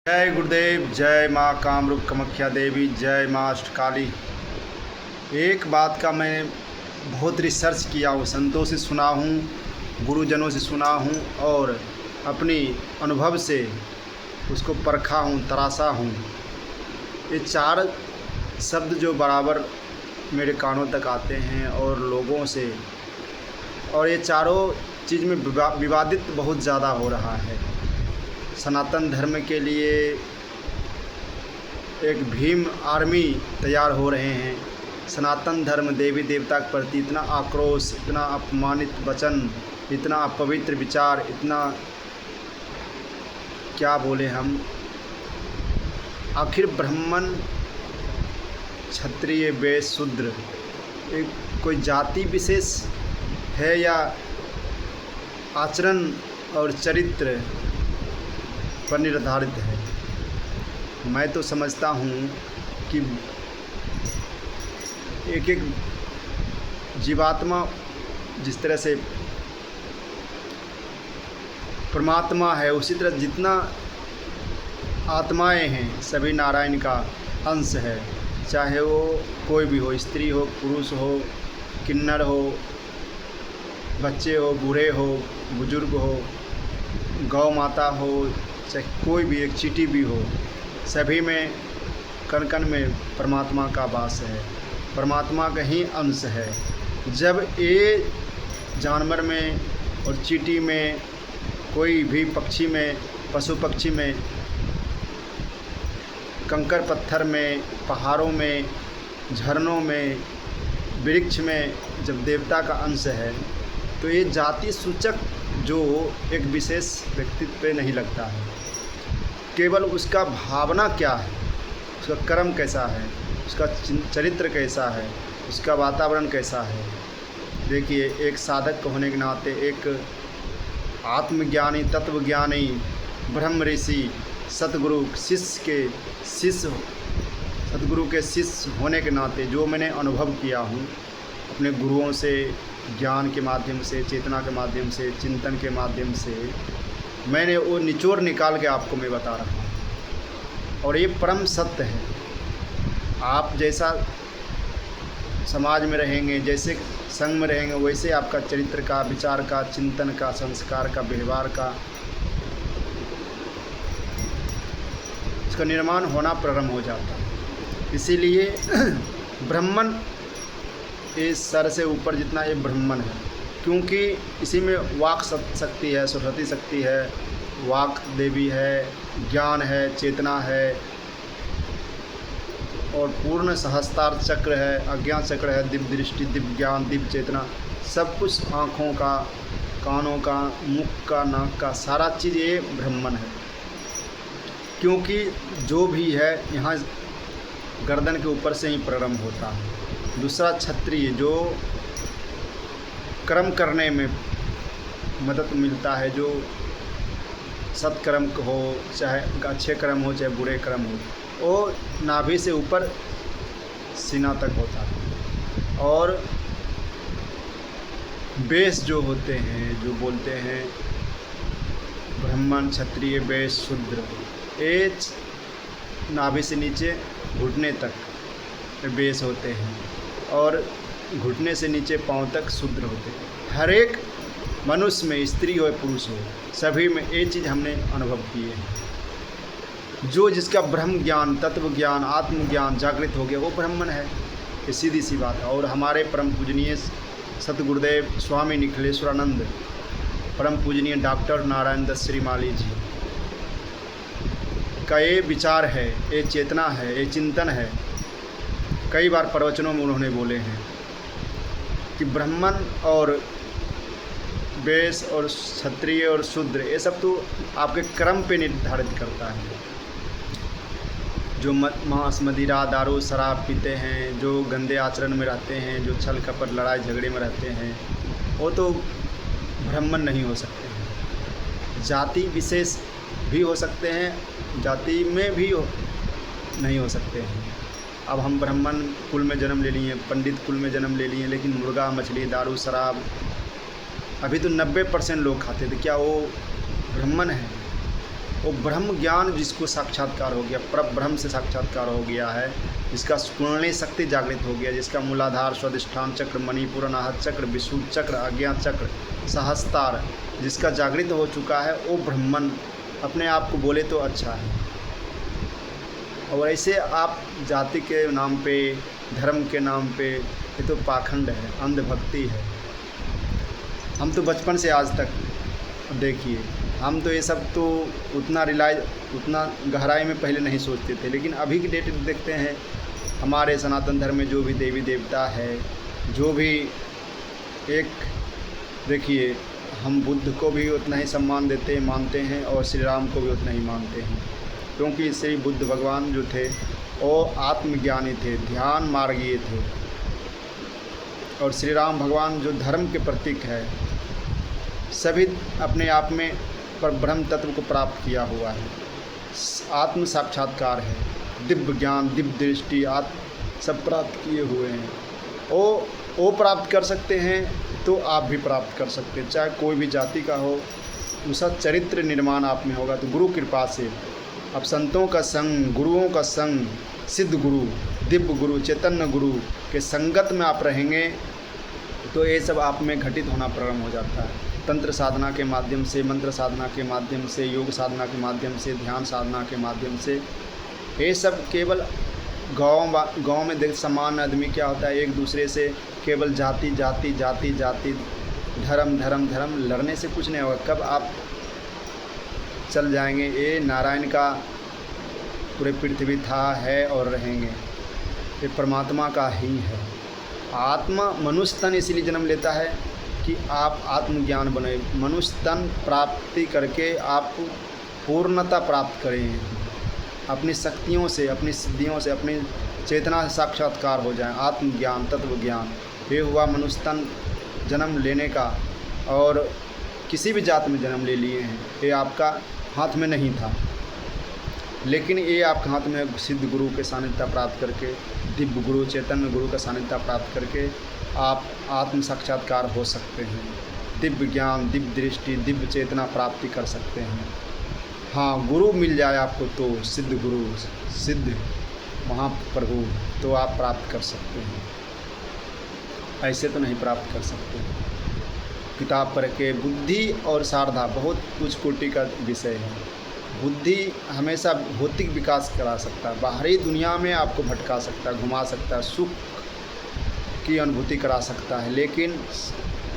जय गुरुदेव, जय माँ कामरूप कामाख्या देवी, जय माँ अष्टकाली। एक बात का मैं बहुत रिसर्च किया हूँ, संतों से सुना हूँ, गुरुजनों से सुना हूँ और अपनी अनुभव से उसको परखा हूँ, तराशा हूँ। ये चार शब्द जो बराबर मेरे कानों तक आते हैं और लोगों से, और ये चारों चीज़ में विवादित बहुत ज़्यादा हो रहा है। सनातन धर्म के लिए एक भीम आर्मी तैयार हो रहे हैं। सनातन धर्म देवी देवता के प्रति इतना आक्रोश, इतना अपमानित वचन, इतना अपवित्र विचार, इतना क्या बोले हम। आखिर ब्राह्मण, क्षत्रिय, वैश्य, शूद्र एक कोई जाति विशेष है या आचरण और चरित्र पर निर्धारित है? मैं तो समझता हूँ कि एक एक जीवात्मा जिस तरह से परमात्मा है, उसी तरह जितना आत्माएं हैं सभी नारायण का अंश है। चाहे वो कोई भी हो, स्त्री हो, पुरुष हो, किन्नर हो, बच्चे हो, बूढ़े हो, बुजुर्ग हो, गौ माता हो, चाहे कोई भी, एक चींटी भी हो, सभी में कण कण में परमात्मा का वास है, परमात्मा का ही अंश है। जब ये जानवर में और चींटी में, कोई भी पक्षी में, पशु पक्षी में, कंकर पत्थर में, पहाड़ों में, झरनों में, वृक्ष में जब देवता का अंश है तो ये जाति सूचक जो एक विशेष व्यक्तित्व पे नहीं लगता है। केवल उसका भावना क्या है, उसका कर्म कैसा है, उसका चरित्र कैसा है, उसका वातावरण कैसा है। देखिए, एक साधक होने के नाते, एक आत्मज्ञानी, तत्वज्ञानी, ब्रह्म ऋषि, सतगुरु सतगुरु के शिष्य होने के नाते जो मैंने अनुभव किया हूँ अपने गुरुओं से, ज्ञान के माध्यम से, चेतना के माध्यम से, चिंतन के माध्यम से, मैंने वो निचोड़ निकाल के आपको मैं बता रहा हूँ। और ये परम सत्य है। आप जैसा समाज में रहेंगे, जैसे संग में रहेंगे, वैसे आपका चरित्र का, विचार का, चिंतन का, संस्कार का, व्यवहार का, उसका निर्माण होना प्रारंभ हो जाता है। इसीलिए ब्राह्मण इस सर से ऊपर जितना ये ब्राह्मण है, क्योंकि इसी में वाक शक्ति है, सरस्वती शक्ति है, वाक देवी है, ज्ञान है, चेतना है और पूर्ण सहस्त्रार चक्र है, अज्ञान चक्र है, दिव्य दृष्टि, दिव्य ज्ञान, दिव्य चेतना, सब कुछ आँखों का, कानों का, मुख का, नाक का, सारा चीज़ ये ब्राह्मण है। क्योंकि जो भी है यहाँ गर्दन के ऊपर से ही प्रारंभ होता है। दूसरा क्षत्रिय, जो कर्म करने में मदद मिलता है, जो सत्कर्म हो, चाहे अच्छे कर्म हो चाहे बुरे कर्म हो, वो नाभि से ऊपर सीना तक होता है। और वैश्य जो होते हैं, जो बोलते हैं ब्राह्मण, क्षत्रिय, वैश्य, शूद्र, ये नाभि से नीचे घुटने तक वैश्य होते हैं और घुटने से नीचे पांव तक शूद्र होते हैं। हर एक मनुष्य में, स्त्री हो पुरुष हो, सभी में ये चीज़ हमने अनुभव किए हैं। जो जिसका ब्रह्म ज्ञान, तत्व ज्ञान, आत्मज्ञान जागृत हो गया, वो ब्राह्मण है। ये सीधी सी बात है। और हमारे परम पूजनीय सतगुरुदेव स्वामी निखिलेश्वरानंद, परम पूजनीय डॉक्टर नारायण दत्त श्रीमाली जी का ये विचार है, ये चेतना है, ये चिंतन है। कई बार प्रवचनों में उन्होंने बोले हैं कि ब्राह्मण और वैश्य और क्षत्रिय और शूद्र, ये सब तो आपके कर्म पे निर्धारित करता है। जो मांस, मदिरा, दारू, शराब पीते हैं, जो गंदे आचरण में रहते हैं, जो छल कपट, लड़ाई झगड़े में रहते हैं, वो तो ब्राह्मण नहीं हो सकते हैं। जाति विशेष भी हो सकते हैं, जाति में भी नहीं हो सकते हैं। अब हम ब्राह्मण कुल में जन्म ले लिए, पंडित कुल में जन्म ले लिए, लेकिन मुर्गा, मछली, दारू, शराब अभी तो 90% लोग खाते थे। क्या वो ब्राह्मण है? वो ब्रह्म ज्ञान जिसको साक्षात्कार हो गया, पर ब्रह्म से साक्षात्कार हो गया है, जिसका कुंडली शक्ति जागृत हो गया, जिसका मूलाधार स्वादिष्ठान चक्र, मणिपुर, अनाहत चक्र, विशुद्ध चक्र, आज्ञा चक्र, सहस्तार जिसका जागृत हो चुका है, वो ब्रह्मन अपने आप को बोले तो अच्छा है। और ऐसे आप जाति के नाम पे, धर्म के नाम पे, ये तो पाखंड है, अंधभक्ति है। हम तो बचपन से आज तक देखिए, हम तो ये सब तो उतना गहराई में पहले नहीं सोचते थे, लेकिन अभी की डेट देखते हैं हमारे सनातन धर्म में जो भी देवी देवता है, जो भी एक, देखिए हम बुद्ध को भी उतना ही सम्मान देते मानते हैं और श्री राम को भी उतना ही मानते हैं, क्योंकि श्री बुद्ध भगवान जो थे वो आत्मज्ञानी थे, ध्यान मार्गीय थे। और श्री राम भगवान जो धर्म के प्रतीक है, सभी अपने आप में पर ब्रह्म तत्व को प्राप्त किया हुआ है, आत्म साक्षात्कार है, दिव्य ज्ञान, दिव्य दृष्टि, आत्म सब प्राप्त किए हुए हैं। वो प्राप्त कर सकते हैं तो आप भी प्राप्त कर सकते हैं, चाहे कोई भी जाति का हो, उसका चरित्र निर्माण आप में होगा तो गुरु कृपा से। अब संतों का संग, गुरुओं का संग, सिद्ध गुरु, दिव्य गुरु, चैतन्य गुरु के संगत में आप रहेंगे तो ये सब आप में घटित होना प्रारंभ हो जाता है। तंत्र साधना के माध्यम से, मंत्र साधना के माध्यम से, योग साधना के माध्यम से, ध्यान साधना के माध्यम से, ये सब केवल गांव में देख सामान्य आदमी क्या होता है, एक दूसरे से केवल जाति जाति जाति जाति, धर्म धर्म धर्म लड़ने से कुछ नहीं होगा। कब आप चल जाएंगे, ये नारायण का पूरे पृथ्वी था, है और रहेंगे, ये परमात्मा का ही है। आत्मा मनुष्य तन इसीलिए जन्म लेता है कि आप आत्मज्ञान बने, मनुष्य तन प्राप्ति करके आप पूर्णता प्राप्त करें, अपनी शक्तियों से, अपनी सिद्धियों से, अपनी चेतना से साक्षात्कार हो जाए, आत्मज्ञान, तत्व ज्ञान। ये हुआ मनुष्य तन जन्म लेने का। और किसी भी जात में जन्म ले लिए हैं, ये आपका हाथ में नहीं था, लेकिन ये आपके हाथ में सिद्ध गुरु के सानिध्य प्राप्त करके, दिव्य गुरु, चैतन्य गुरु का सानिध्य प्राप्त करके आप आत्म साक्षात्कार हो सकते हैं, दिव्य ज्ञान, दिव्य दृष्टि, दिव्य चेतना प्राप्ति कर सकते हैं। हाँ, गुरु मिल जाए आपको तो, सिद्ध गुरु, सिद्ध महाप्रभु, तो आप प्राप्त कर सकते हैं, ऐसे तो नहीं प्राप्त कर सकते। किताब पढ़ के बुद्धि और शारदा बहुत उच्च कोटि का विषय है। बुद्धि हमेशा भौतिक विकास करा सकता है, बाहरी दुनिया में आपको भटका सकता है, घुमा सकता है, सुख की अनुभूति करा सकता है, लेकिन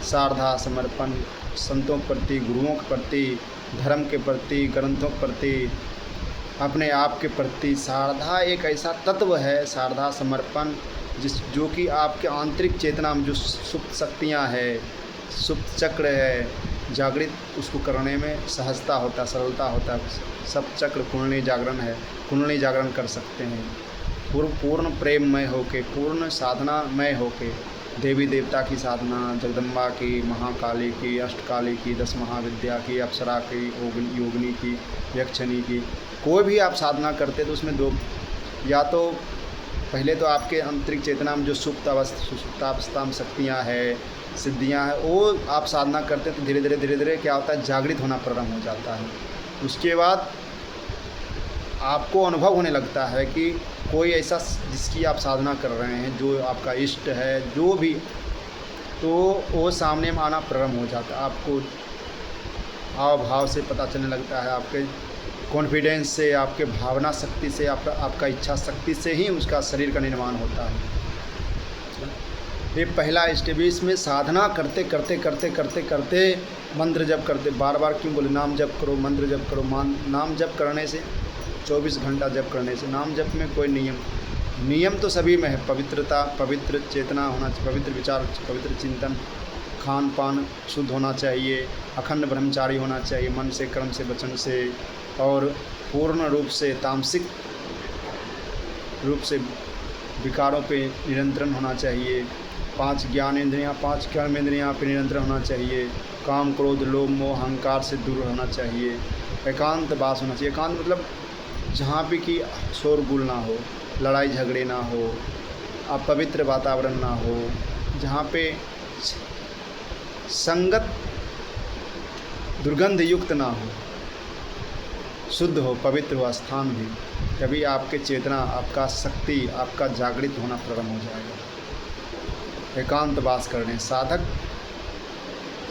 शारदा, समर्पण, संतों के प्रति, गुरुओं के प्रति, धर्म के प्रति, ग्रंथों के प्रति, अपने आप के प्रति, शारदा एक ऐसा तत्व है, शारदा समर्पण, जो कि आपके आंतरिक चेतना में जो सुप्त शक्तियाँ है, सुप्त चक्र है, जागृत, उसको करने में सहजता होता, सरलता होता है। सब चक्र कुंडली जागरण है, कुंडली जागरण कर सकते हैं, पूर्ण प्रेममय होके, पूर्ण साधनामय होके, देवी देवता की साधना, जगदम्बा की, महाकाली की, अष्टकाली की, 10 महाविद्या की, अप्सरा की, योगिनी की, यक्षिणी की, कोई भी आप साधना करते तो उसमें दो, या तो पहले तो आपके आंतरिक चेतना में जो सुप्तावस्था में शक्तियाँ है, सिद्धियाँ हैं, वो आप साधना करते तो धीरे धीरे क्या होता है, जागृत होना प्रारंभ हो जाता है। उसके बाद आपको अनुभव होने लगता है कि कोई ऐसा जिसकी आप साधना कर रहे हैं, जो आपका इष्ट है, जो भी, तो वो सामने में आना प्रारंभ हो जाता है। आपको हाव भाव से पता चलने लगता है, आपके कॉन्फिडेंस से, आपके भावना शक्ति से, आपका इच्छा शक्ति से ही उसका शरीर का निर्माण होता है। ये पहला स्टेप। इसमें साधना करते करते करते करते करते मंत्र जप करते, बार बार क्यों बोले, नाम जप करो, मंत्र जप करो। नाम जप करने से, 24 घंटा जप करने से, नाम जप में कोई नियम तो सभी में है। पवित्रता, पवित्र चेतना होना चाहिए, पवित्र विचार, पवित्र चिंतन, खान पान शुद्ध होना चाहिए, अखंड ब्रह्मचारी होना चाहिए, मन से, कर्म से, वचन से, और पूर्ण रूप से तामसिक रूप से विकारों पे नियंत्रण होना चाहिए। 5 ज्ञानेंद्रियाँ, 5 कर्मेंद्रियाँ पे नियंत्रण होना चाहिए। काम, क्रोध, लोभ, मोह, अहंकार से दूर रहना चाहिए। एकांत वास होना चाहिए। एकांत मतलब जहाँ भी कि शोरगुल ना हो, लड़ाई झगड़े ना हो, अपवित्र वातावरण ना हो, जहाँ पे संगत दुर्गंध युक्त ना हो, शुद्ध हो, पवित्र हो स्थान भी, तभी आपके चेतना, आपका शक्ति, आपका जागृत होना प्रारंभ हो जाएगा। एकांत वास करने साधक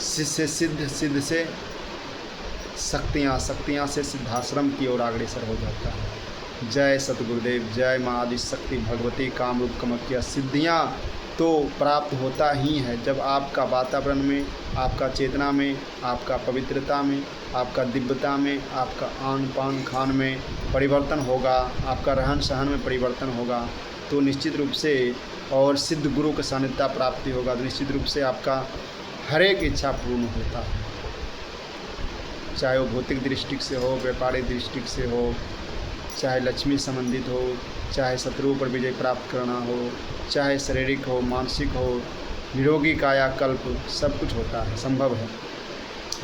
से सिद्ध, सिद्ध से शक्तियाँ, शक्तियाँ से सिद्धाश्रम की ओर अग्रसर हो जाता है। जय सतगुरुदेव, जय माँ आदि शक्ति भगवती कामरूप कामाख्या। सिद्धियाँ तो प्राप्त होता ही है जब आपका वातावरण में, आपका चेतना में, आपका पवित्रता में, आपका दिव्यता में, आपका आन पान खान में परिवर्तन होगा, आपका रहन सहन में परिवर्तन होगा, तो निश्चित रूप से, और सिद्ध गुरु की सानिध्यता प्राप्ति होगा तो निश्चित रूप से आपका हर एक इच्छा पूर्ण होता है। चाहे वो भौतिक दृष्टि से हो, व्यापारिक दृष्टि से हो, चाहे लक्ष्मी संबंधित हो, चाहे शत्रुओं पर विजय प्राप्त करना हो, चाहे शारीरिक हो, मानसिक हो, निरोगी कायाकल्प, सब कुछ होता है, संभव है।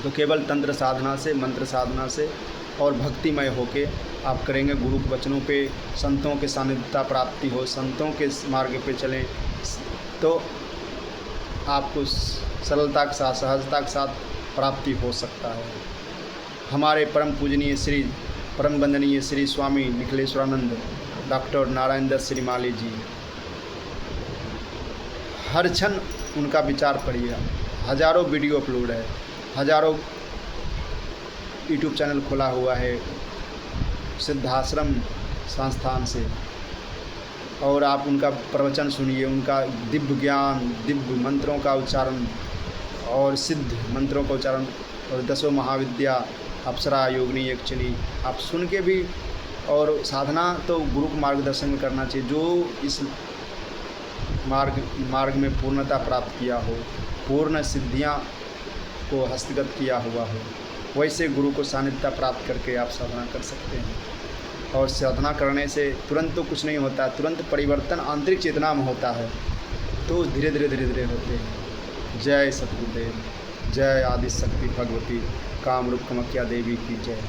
तो केवल तंत्र साधना से, मंत्र साधना से और भक्तिमय होके आप करेंगे। गुरु के वचनों पे, संतों के सानिध्यता प्राप्ति हो, संतों के मार्ग पे चलें तो आपको सरलता के साथ, सहजता के साथ प्राप्ति हो सकता है। हमारे परम पूजनीय श्री, परम वंदनीय श्री स्वामी निखिलेश्वरानंद डॉक्टर नारायण दत्त श्रीमाली जी, हर क्षण उनका विचार पढ़िए। हज़ारों वीडियो अपलोड है, हज़ारों यूट्यूब चैनल खोला हुआ है सिद्धाश्रम संस्थान से, और आप उनका प्रवचन सुनिए, उनका दिव्य ज्ञान, दिव्य मंत्रों का उच्चारण और सिद्ध मंत्रों का उच्चारण और 10 महाविद्या, अप्सरा, योगिनी, यक्षिणी, आप सुन के भी, और साधना तो गुरु के मार्गदर्शन में करना चाहिए। जो इस मार्ग में पूर्णता प्राप्त किया हो, पूर्ण सिद्धियां को हस्तगत किया हुआ हो, वैसे गुरु को सानिध्यता प्राप्त करके आप साधना कर सकते हैं। और साधना करने से तुरंत तो कुछ नहीं होता, तुरंत परिवर्तन आंतरिक चेतना में होता है, तो धीरे धीरे होते हैं। जय सतगुरुदेव, जय आदि शक्ति भगवती कामरूप कामाख्या देवी की जय।